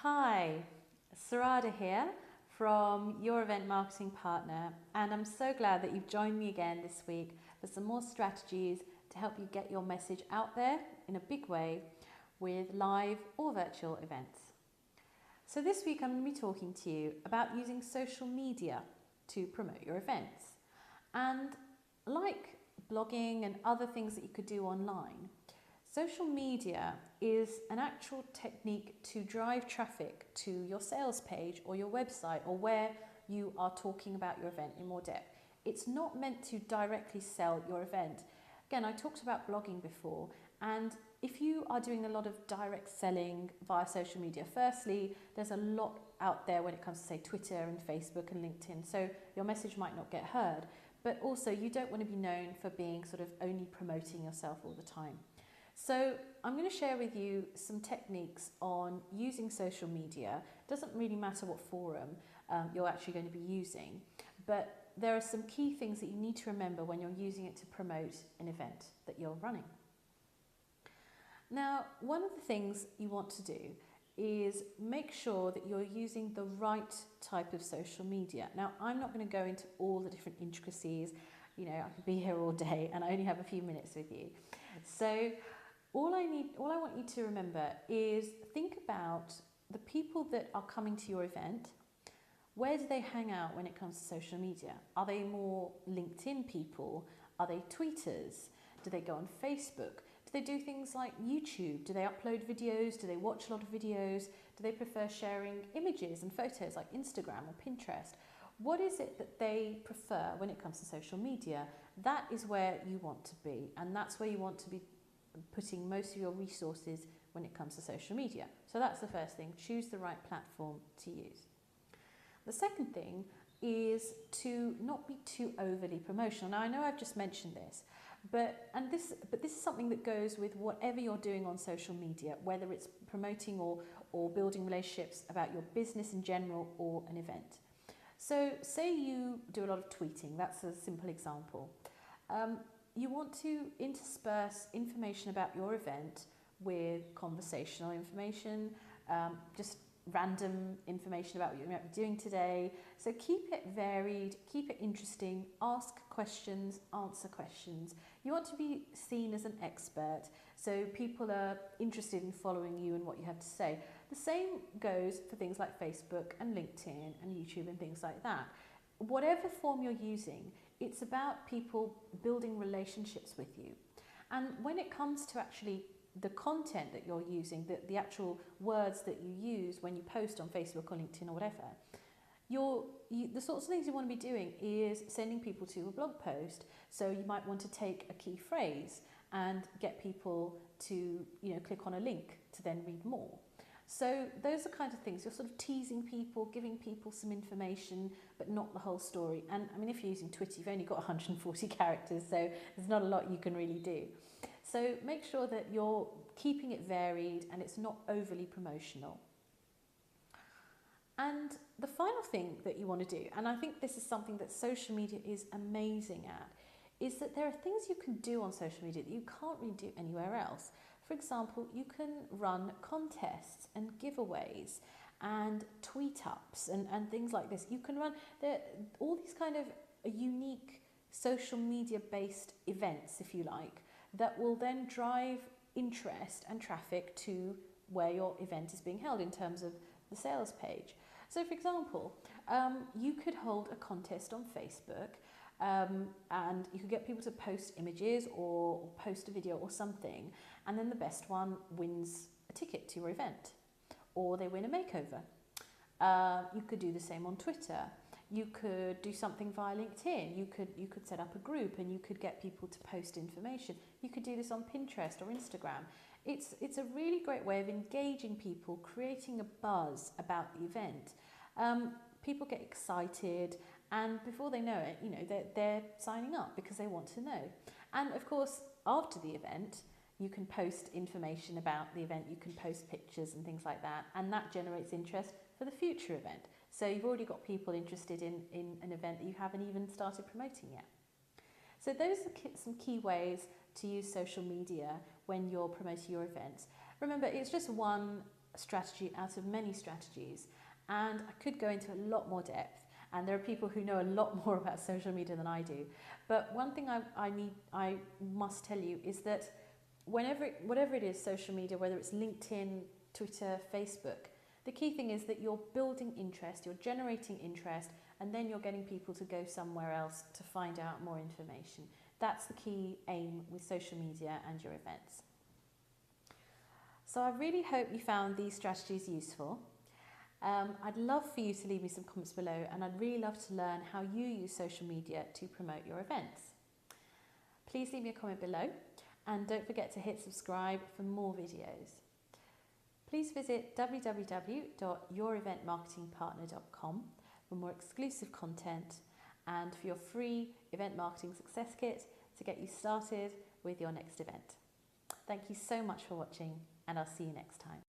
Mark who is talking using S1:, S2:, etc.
S1: Hi, Sarada here from Your Event Marketing Partner, and I'm so glad that you've joined me again this week for some more strategies to help you get your message out there in a big way with live or virtual events. So this week I'm going to be talking to you about using social media to promote your events. And like blogging and other things that you could do online, social media is an actual technique to drive traffic to your sales page or your website or where you are talking about your event in more depth. It's not meant to directly sell your event. Again, I talked about blogging before, and if you are doing a lot of direct selling via social media, firstly, there's a lot out there when it comes to, say, Twitter and Facebook and LinkedIn, so your message might not get heard, but also you don't want to be known for being sort of only promoting yourself all the time. So I'm going to share with you some techniques on using social media. It doesn't really matter what forum you're actually going to be using, but there are some key things that you need to remember when you're using it to promote an event that you're running. Now, one of the things you want to do is make sure that you're using the right type of social media. Now, I'm not going to go into all the different intricacies. You know, I could be here all day and I only have a few minutes with you. So all I want you to remember is think about the people that are coming to your event. Where do they hang out when it comes to social media? Are they more LinkedIn people? Are they tweeters? Do they go on Facebook? Do they do things like YouTube? Do they upload videos? Do they watch a lot of videos? Do they prefer sharing images and photos like Instagram or Pinterest? What is it that they prefer when it comes to social media? That is where you want to be, and that's where you want to be putting most of your resources when it comes to social media. So that's the first thing, choose the right platform to use. The second thing is to not be too overly promotional. Now I know I've just mentioned this, but this is something that goes with whatever you're doing on social media, whether it's promoting or building relationships about your business in general or an event. So say you do a lot of tweeting, that's a simple example. You want to intersperse information about your event with conversational information, just random information about what you might be doing today. So keep it varied, keep it interesting, ask questions, answer questions. You want to be seen as an expert, so people are interested in following you and what you have to say. The same goes for things like Facebook and LinkedIn and YouTube and things like that. Whatever form you're using, it's about people building relationships with you. And when it comes to actually the content that you're using, the actual words that you use when you post on Facebook or LinkedIn or whatever, the sorts of things you want to be doing is sending people to a blog post. So you might want to take a key phrase and get people to click on a link to then read more. So those are kind of things. You're sort of teasing people, giving people some information, but not the whole story. And I mean, if you're using Twitter, you've only got 140 characters, so there's not a lot you can really do. So make sure that you're keeping it varied and it's not overly promotional. And the final thing that you want to do, and I think this is something that social media is amazing at, is that there are things you can do on social media that you can't really do anywhere else. For example, you can run contests and giveaways and tweet ups and things like this. You can run all these kind of unique social media based events, if you like, that will then drive interest and traffic to where your event is being held in terms of the sales page. So for example, you could hold a contest on Facebook, and you could get people to post images or post a video or something, and then the best one wins a ticket to your event, or they win a makeover. You could do the same on Twitter. You could do something via LinkedIn. You could set up a group and you could get people to post information. You could do this on Pinterest or Instagram. It's a really great way of engaging people, creating a buzz about the event. People get excited, and before they know it, they're signing up because they want to know. And of course, after the event, you can post information about the event. You can post pictures and things like that, and that generates interest for the future event. So you've already got people interested in an event that you haven't even started promoting yet. So those are some key ways to use social media when you're promoting your events. Remember, it's just one strategy out of many strategies, and I could go into a lot more depth, and there are people who know a lot more about social media than I do. But one thing I must tell you is that whatever it is, social media, whether it's LinkedIn, Twitter, Facebook, the key thing is that you're building interest, you're generating interest, and then you're getting people to go somewhere else to find out more information. That's the key aim with social media and your events. So I really hope you found these strategies useful. I'd love for you to leave me some comments below, and I'd really love to learn how you use social media to promote your events. Please leave me a comment below, and don't forget to hit subscribe for more videos. Please visit www.youreventmarketingpartner.com for more exclusive content and for your free event marketing success kit to get you started with your next event. Thank you so much for watching, and I'll see you next time.